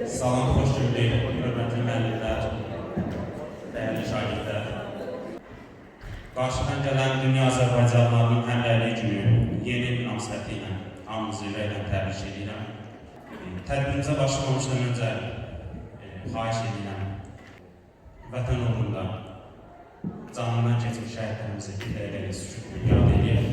Salam, xoş gördük. Hörmətli müəllimlər, dəyərli şagirdlər. Qarşıdan gələn Dünya Azərbaycanlarının Həmrəylik Günü yeni münasibəti ilə hamınızı ürəkdən təbrik edirəm. Tədbirimizə başlamamışdan öncə xahiş edirəm. Vətən uğrunda canından keçmiş şəhidlərimizi bir dəqiqəlik sükutla yad edək.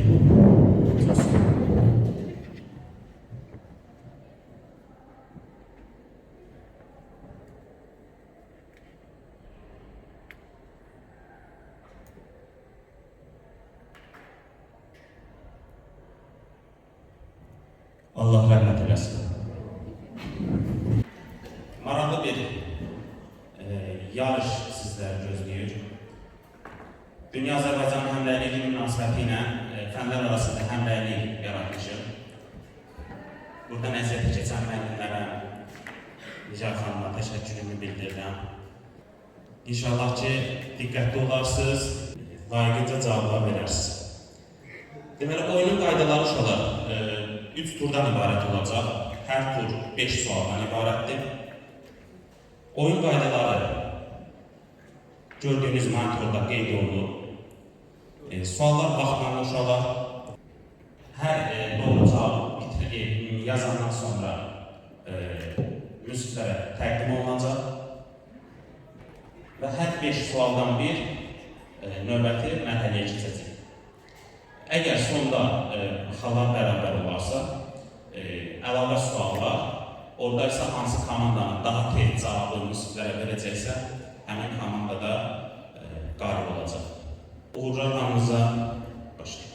Allah rəhmət eləsin. Maraqlı bir yarış sizləri gözləyir. Dünya Azərbaycan Həmrəylik Günü münasibəti ilə fənlər arasında həmrəylik yaratmışıq. Buradan əziyyəti keçən müəllimlərə, Nigar xanıma təşəkkürümü bildirirəm. İnşallah ki, diqqətli olarsınız, layiqincə cavablar verərsiniz. Deməli, oyunun qaydaları uşaqlar 3 turdan ibarət olacaq. Hər tur 5 sualdan ibarətdir. Oyun qaydaları gördüyünüz monitorda qeyd olunur. Suallar vaxtlanır uşaqlar. Hər doğru cavab yazandan sonra müziklərə təqdim olunacaq. Və hər 5 sualdan bir növbəti mərhələyə keçəcək. Əgər sonda xalar bərabər olarsa, əlavə suallar, orada isə hansı komandanın daha tez cavabı müziklərə verəcəksə, həmin komandada qalib olacaq. Uğurlar hamınıza başlayın.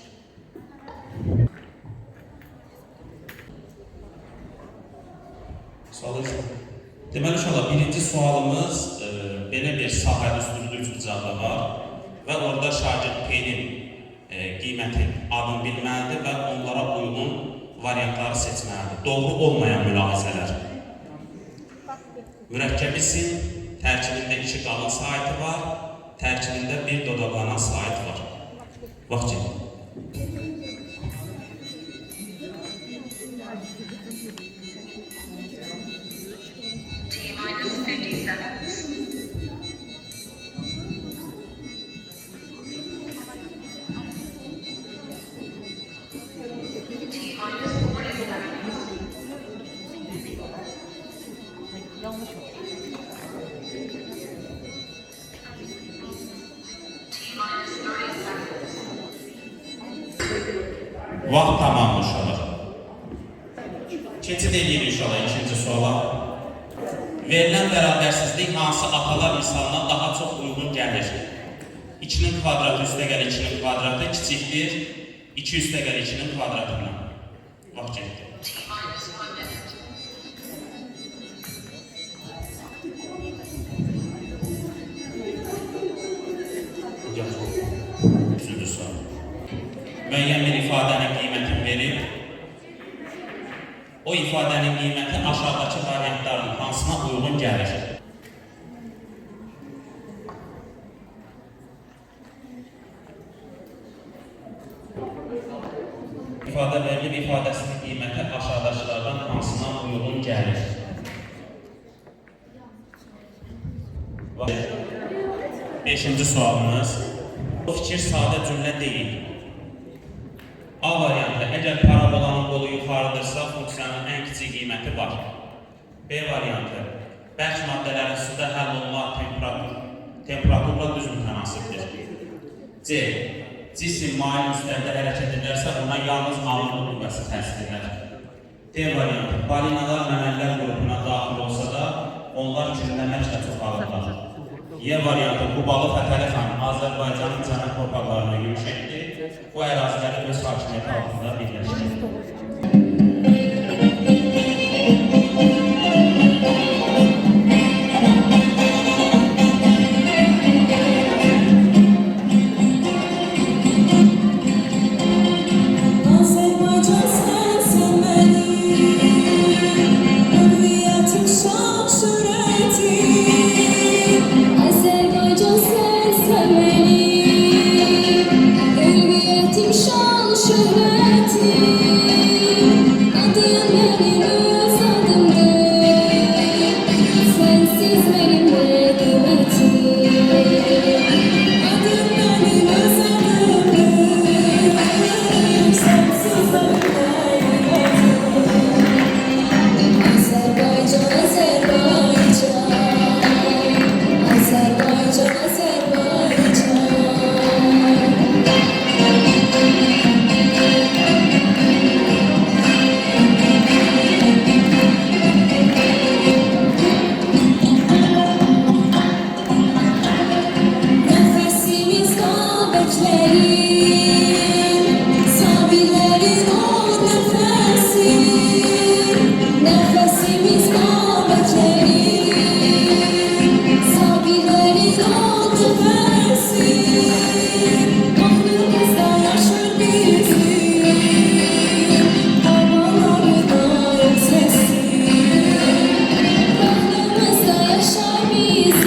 Deməli uşaqlar, birinci sualımız belə bir sahəli üstünlük bucağı var və orada şagird P-nin qiyməti adını bilməlidir və onlara uyğun variantları seçməlidir. Doğru olmayan mülahizələr. Mürəkkəb isim, tərkibində 2 qalın saiti var, tərkibində 1 dodaqlanan sait var. Vaxt çəkin. Vaxt tamamdır uşaqlar. Keçid edirik inşallah ikinci suala. Verilən bərabərsizlik hansı atalar misalına daha çox uyğun gəlir? 2-nin kvadratı üstəgəl 2-nin kvadratı kiçikdir 2 üstəgəl 2-nin kvadratından. Vaxt getdi. Üzüldür sual. Müəyyən bir ifadənin qiymətini verir. O ifadənin qiyməti aşağıdakı variantların hansına uyğun gəlir? İfadə verilib, ifadəsinin qiyməti aşağıdakılardan hansına uyğun gəlir? Beşinci sualımız. Bu fikir sadə cümlə deyil. A variantı, əgər parabolanın qolu yuxarıdırsa, funksiyanın ən kiçik qiyməti var. B variantı, bərk maddələrin suda həll olunma temperaturla düz mütənasibdir. C, cisim mail müstəqdə hərəkət edərsə, ona yalnız ağırlıq qüvvəsi təsir edər. D variantı, balinalar məməllər qrupuna daxil olsa da, onlar cürləməklə çoxalırlar. Y variantı, bu balıq Fətəli xanım Azərbaycanın cənab torpaqlarına yürüş etdi. Bu əraziləri öz hakimiyyəti altında birləşdirir. Azərbaycan sənsən mənim, hürriyyətim şan şöhrətim. Azərbaycan sənsən mənim, hürriyyətim şan şöhrətim. Siz benimle kıymetli. Adım benim öz adımım. Sonsuzdan kaynadım. Azerbaycan, Azerbaycan. Azerbaycan, Azerbaycan. Nefesimiz kal bekleyin, sabirlerin o nefesi. Nefesimiz kal bekleyin, sabirlerin o nefesi. Aklımızda yaşar bizim, babalarına yok sesi. Aklımızda yaşar bizim,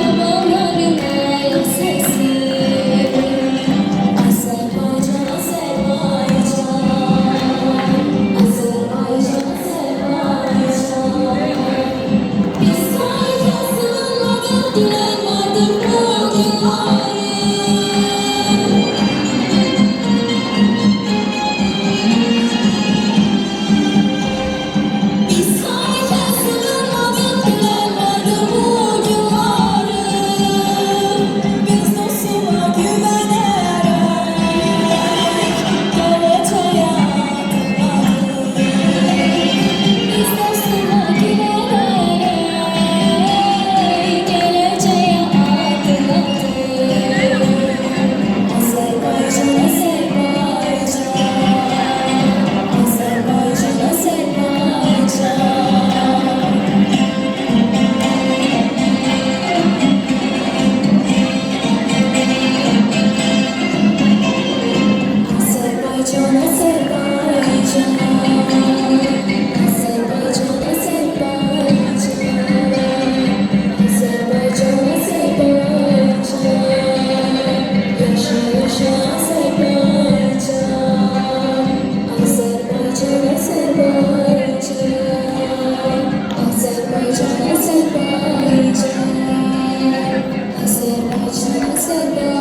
babalarına yok sesi. Azerbaycan, Azerbaycan. Azerbaycan, Azerbaycan. Biz sayfasınmadık, dilenmedik bu günleri. Biz sayfasınmadık, dilenmedik bu günleri. Biz dostuma güvenerek geleceğe adımladık. Biz dostuma güvenerek geleceğe adımladık. Azerbaycan, Azerbaycan. Azerbaycan, Azerbaycan. Azerbaycan, Azerbaycan. Azerbaycan, Azerbaycan. Azerbaycan, Azerbaycan. Yaşa, yaşa Azerbaycan. Azerbaycan, Azerbaycan. Azerbaycan, Azerbaycan. Azerbaycan, Azerbaycan.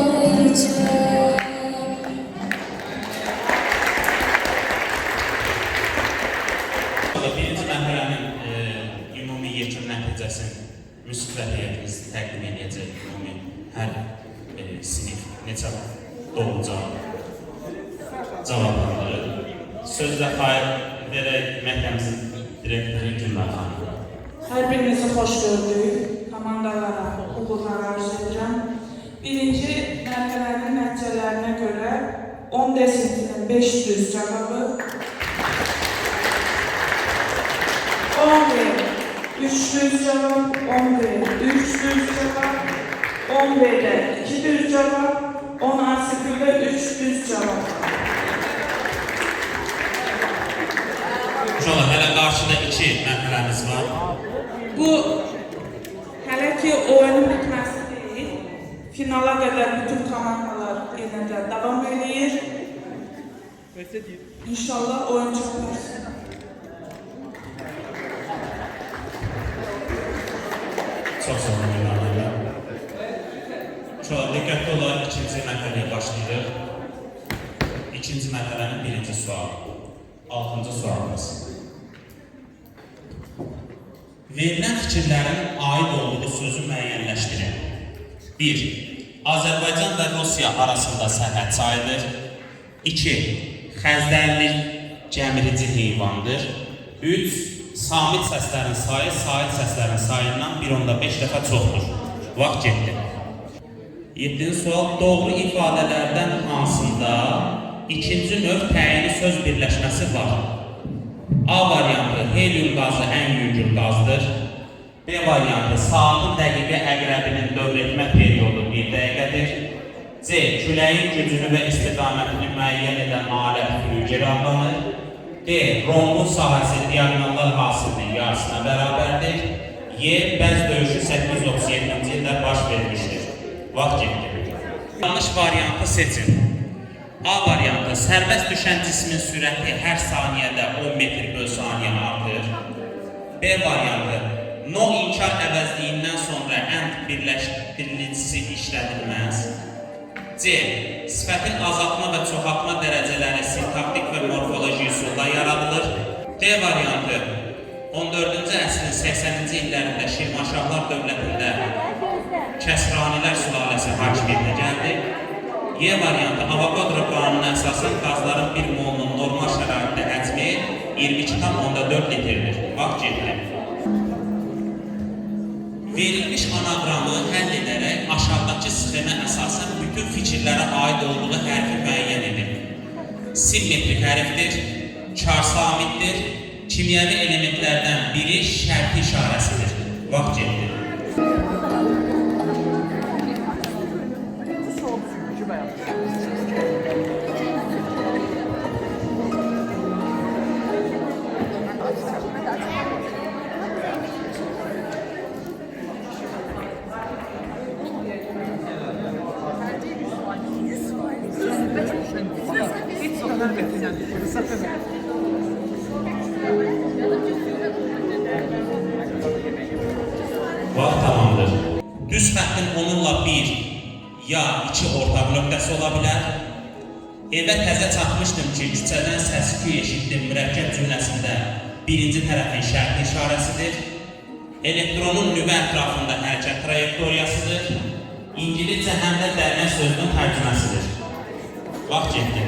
Birinci mərhələnin ümumi yekun nəticəsini müsbət heyətimiz təqdim edəcək. Ümumi hər sinif neçə doğru cavablandırır. Sözlə xayır verək məktəbimizin direktoru Gülnar xanım. Hər birinizi xoş gördük. Komandalara uğurlar arzu edirəm. Birinci mərhələnin nəticələrinə görə 10 desintinin 500 cavabı, 11 300 cavab, 11 300 cavab, 11'de 200 cavab, 10 arsikülde 300 cavab. İnşallah hələ qarşıda 2 mərhələmiz var. Bu hələ ki oyunun bitməsi deyil. Finala qədər bütün komandalar yenə də davam edir. İnşallah oyun çaparsın. Çox sağ olun Gülnar. Çox diqqətli olaraq ikinci mərhələyə başlayırıq. İkinci mərhələnin birinci sualı. 6-cı sualımız. Verilən fikirlərin aid olduğu sözü müəyyənləşdirin. 1. Azərbaycan və Rusiya arasında sərhəd çayıdır. 2. Xəzdərlik gəmirici heyvandır. 3. Samit səslərin sayı sait səslərin sayından 1.5 dəfə çoxdur. Vaxt getdi. 7-ci sual. Doğru ifadələrdən hansında ikinci növ təyini söz birləşməsi var? A variantı helyum qazı ən yüngül qazdır. B variantı saatın dəqiqə əqrəbinin dövr etmə periodu 1 dəqiqədir. C. Küləyin gücünü və istiqamətini müəyyən edən alət flügel adlanır. D. Rombun sahəsi diagonallar hasilinin yarısına bərabərdir. Y. Bəz döyüşü 837-ci ildə baş vermişdir. Vaxt getdi. Yanlış variantı seçin. A variantı sərbəst düşən cismin sürəti hər saniyədə 10 metr böl saniyə artır. B B variantı. No inkar əvəzliyindən sonra and birləşdiricisi işlədilməz. C. Sifətin azaltma və çoxaltma dərəcələri sintaktik və morfoloji üsulla yaradılır. D variantı. 14-cü əsrin 80-ci illərində Şirvanşahlar dövlətində Kəsranilər sülaləsi hakimiyyətə gəldi. Y variantı. Avogadro qanununa əsasən qazların bir molunun normal şəraitdə həcmi 22,4 litrdir. Vaxt getdi. Verilmiş anaqramı həll edərək aşağıdakı sxemə əsasən bütün fikirlərə aid olduğu hərfi müəyyən edin. Simmetrik hərfdir, çarsamitdir, kimyəvi elementlərdən biri şərti işarəsidir. Vaxt getdi. Vaxt tamamdır. Düz xəttin onunla bir ya iki ortaq nöqtəsi ola bilər. Evə təzə çatmışdım ki, küçədən səs-küy eşitdim mürəkkəb cümləsində birinci tərəfin şərti işarəsidir. Elektronun nüvə ətrafında hərəkət trayektoriyasıdır. İngiliscə həm də dərmə sözünün tərcüməsidir. Vaxt getdi.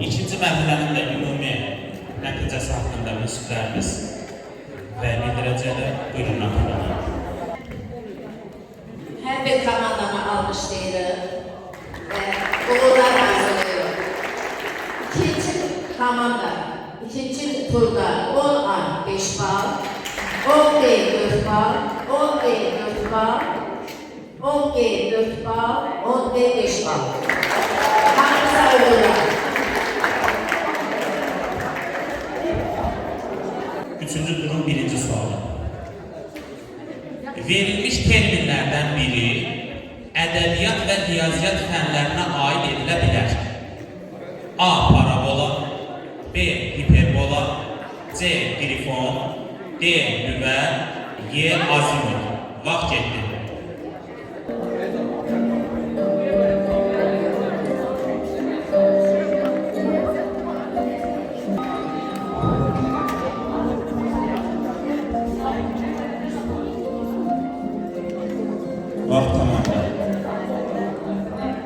İkinci mərhələnin də ümumi nəticəsi haqqında müsiblərimiz və bildirəcəklər. Buyurun, Natanana. Hər bir komandamı almışlayırıq və uğurlar arzulayırıq. İkinci komanda, ikinci turda 10A 5 bal, 10B 4 bal, 10B 4 bal, 10G 4 bal, 10D 5 bal. Hamıza uğurlar. Üçüncü turun birinci sualı. Verilmiş terminlərdən biri ədəbiyyat və riyaziyyat fənlərinə aid edilə bilər. A. Parabola, B. Hiperbola, C. Grifon, D. Nüvə, Y. Azimut. Vaxt getdi. Vaxt tamamdır.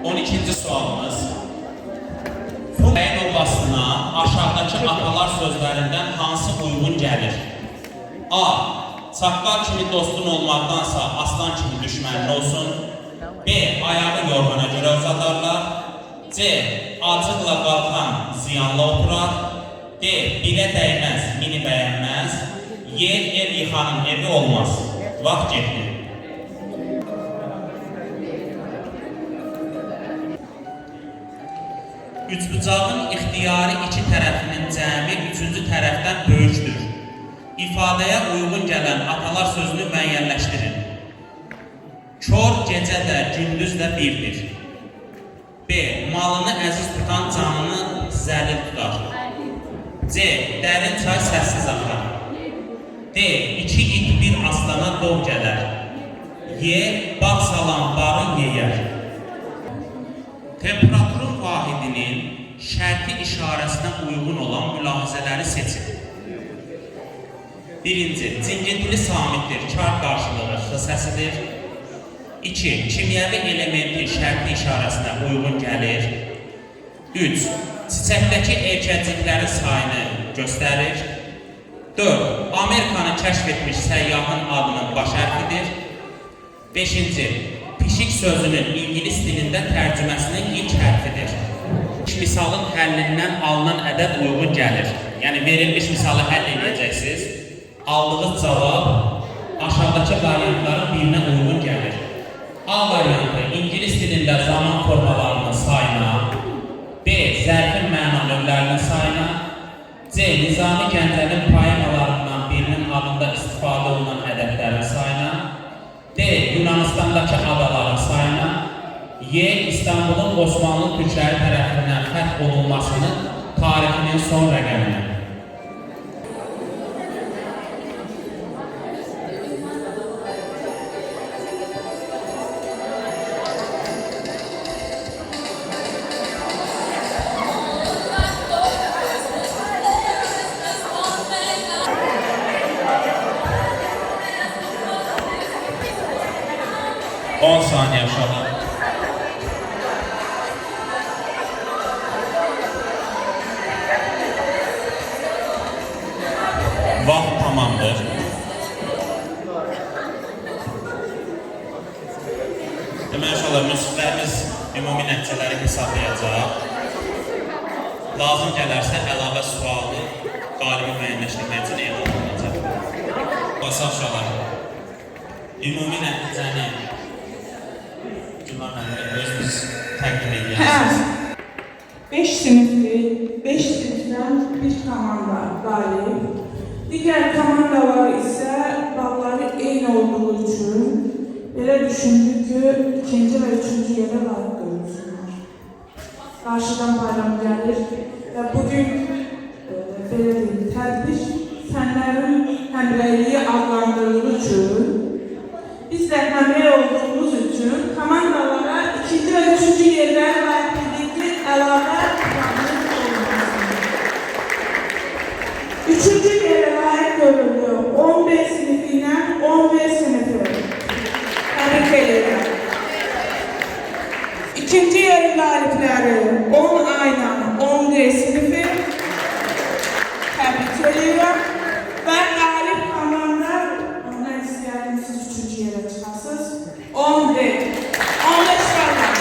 12-ci sualımız. Funksiyanın obasına aşağıdakı atalar sözlərindən hansı uyğun gəlir? A. Çaqqal kimi dostun olmaqdansa aslan kimi düşmənin olsun. B. Ayağı yorğana görə uzadarlar. C. Acıqla qalxan ziyanla oturar. D. Bilə dəyməz, mini bəyənməz. Y. Ev yıxanın evi olmaz. Vaxt getdi. Üçbucağın ixtiyari iki tərəfinin cəmi üçüncü tərəfdən böyükdür. İfadəyə uyğun gələn atalar sözünü müəyyənləşdirin. Kör gecə də, gündüz də birdir. B. Malını əziz tutan canını zəlil tutar. C. Dərin çay səssiz axar. D. İki it bir aslana dov gələr. Y. Bağ salan bağı yeyər. Temperaturun vahidinin şərti işarəsinə uyğun olan mülahizələri seçin. Birinci, cingiltili samitdir, kar qarşılığı x səsidir. 2. Kimyəvi elementi şərti işarəsinə uyğun gəlir. 3. Çiçəkdəki erkəkliklərin sayını göstərir. 4. Amerikanı kəşf etmiş səyyahın adının baş hərfidir. 5. Pişik sözünün İngilis dilində tərcüməsinin ilk hərfidir. Misalın həllindən alınan ədəd uyğun gəlir. Yəni verilmiş misalı həll edəcəksiniz. Aldığınız cavab aşağıdakı variantların birinə uyğun gəlir. A variantı İngilis dilində zaman formalarının sayına, B. Zərfin məna növlərinin sayına, C. Nizami Gəncənin poemalarından birinin adında istifadə olunan ədədlərin sayına, D. Yunanistandakı adaların sayına, Y. İstanbulun Osmanlı türkləri tərəfindən fəth olunmasının tarixinin son rəqəminə. On saniye aşağıda. Vaxt tamamdır. Demək inşallah müsiblərimiz ümumi nəticələri hesablayacaq. Lazım gələrsə əlavə sualı qalibi müəyyənləşdirmək üçün elan olunacaq. Basa aşağılar. Ümumi nəticəni özünüz təqdim edirsiniz. 5 sinifli, 5 sinifdən bir komanda qalib. Digər komandalar isə balları eyni olduğu üçün belə düşündü ki, ikinci və üçüncü yerə layiq görürsünlər. Qarşıdan bayram gəlir və bugün belə deyil, tədbir fənlərin həmrəyliyi adlandırıldığı üçün biz də həmrəy olduğumuz üçün komandalara ikinci və üçüncü yerlərə layiq bildikli əlavə planımız olmasıdır. Üçüncü yerə layiq görüldü 15 sinifi ilə 15 sinifi. Təbrik edirəm. İkinci yerin qalibləri 10 ayla 11 sinifi. Təbrik edirəm. Və qalib komanda ondan istəyərdim siz üçüncü yerə çıxasınız. 11. 15 qalib.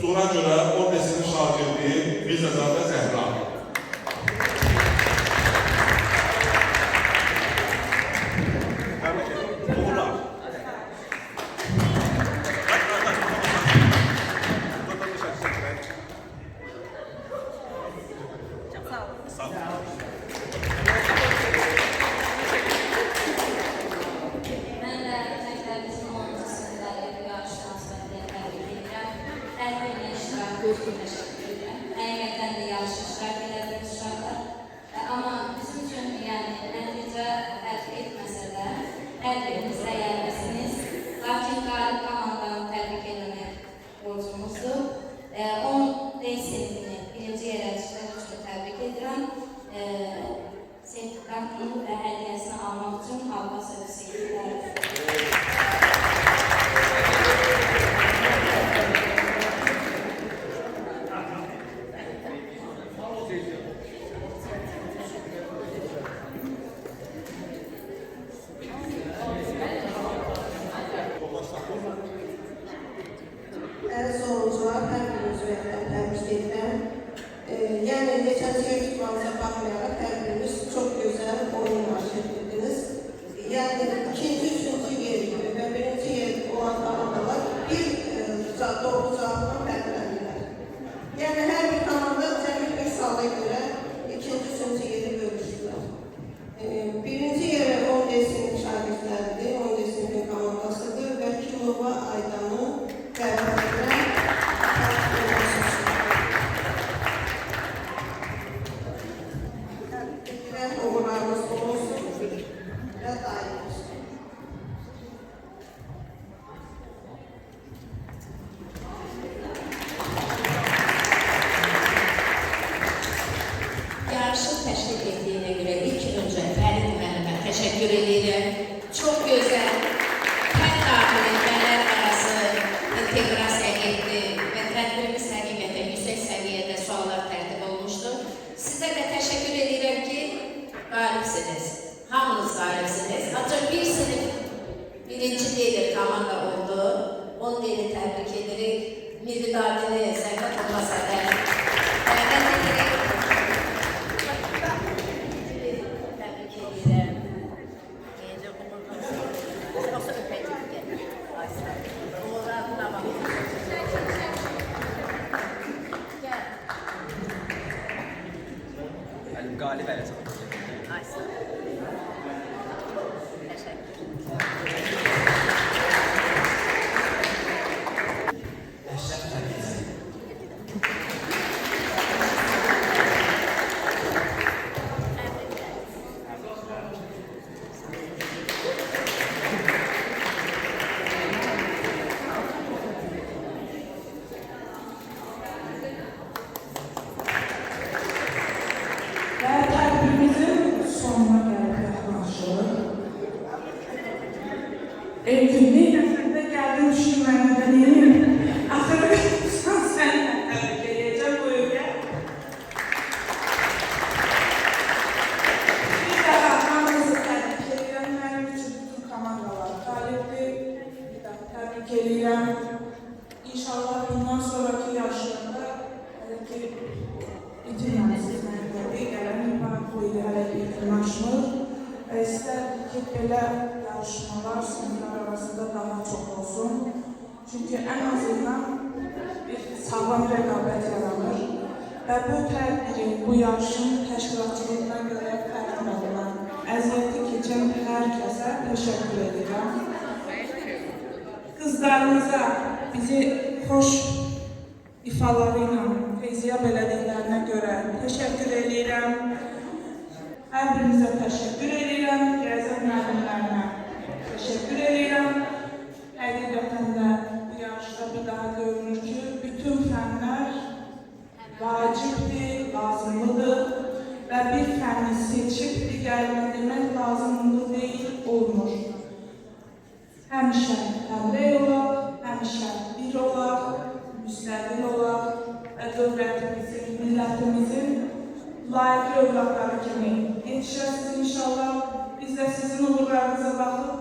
Duracura Ordesinin şagirdi Mirzəzadə Zəhra. Uğurlar. Sağ olun. Mən də məktəbimizin 10-cu sinifləri yarış transferində təbrik edirəm. Hər birinə iştirak üçün təşəkkür edirəm. Həqiqətən də yarış iştirak edən uşaqlar. Amma bizim üçün yəni nəticə əldə etməsə də hər biriniz dəyərlisiniz. Lakin qalib komandanı təbrik etmək borcumuzdur. 10 D sinifini birinci yerə çıxmaq üçün təbrik edirəm. Sertifikatını və hədiyyəsini almaq üçün Alba Sövüsü edirəm. Sonuncular hər birimiz ürəkdən təbrik edirəm. Yəni, neçənci yer tutmamıza baxmayaraq hər birimiz çox gözəl oyun başlayırdınız. Yəni, ikinci, üçüncü yer və birinci yer olan komandalar bir doğru cavabdan fərqləndirlər. Yəni, hər bir komanda cəmi bir sala görə ikinci, üçüncü yeri bölüşdülər. Birinci yerə 10 desin şagirdləridir, 10 desin komandasıdır və Kilova Aydanı qəbul edirəm. Uğurlarımız olsun və daim olsun. Yarışı təşkil etdiyinə görə ilk öncə Fərid müəllimə təşəkkür edirəm. Çox gözəl, tək daxiliyələr arası inteqrasiya etdi və tədbirimiz həqiqətən yüksək səviyyədə suallar tərtib olmuşdur. Sizə də təşəkkür edirəm ki, qalibsiniz. Hamınız qalibsiniz. Ancaq bir sinif birinci deyil komanda oldu. Onu deyil təbrik edirik. Mirdadini zəhmət olmasa da təbrik edirik. Təbrik edirəm. Olsa öpəcək gəlir. Uğurlarına baxın. Gəl. Galip Ələcək. Ayşə. Təşəkkür. Əşrəf Təbriz. Və tədbirimizin sonuna gəlib yaxınlaşır. Elçinli nəfərdə gəldim düşünməyəndə neyim? Axırı sənlə təbrik edəcəm bu öyə. Bir daha hamınızı təbrik edirəm. Mənim üçün bütün komandalar qalibdir. Bir daha təbrik edirəm. İnşallah bundan sonraki yarışlarda hələ ki itirməmisiz məktəbi gələn imkan qoydu hələ ki itirməşmir. İstər ki, belə yarışmalar siniflər arasında daha çox olsun. Çünki ən azından bir sağlam rəqabət yaranır və bu tədbirin, bu yarışın təşkilatçılığına görə fərqli olan, əziyyəti keçən hər kəsə təşəkkür edirəm. Qızlarımıza bizi xoş ifaları ilə Feyziya belədiyələrinə görə təşəkkür edirəm. Hər birinizə təşəkkür edirəm. Gəzən müəllimlərinə təşəkkür edirəm. Həqiqətən də bu yarışda bir daha görünür ki, bütün fənlər vacibdir, lazımlıdır və bir fənni seçib digərini demək lazımlıdır deyil, olmur. Həmişə həmrəy olaq, həmişə bir olaq, müstəqil olaq və dövlətimizin, millətimizin layiqli övladları kimi yetişəsiniz inşallah. Biz də sizin uğurlarınıza baxıb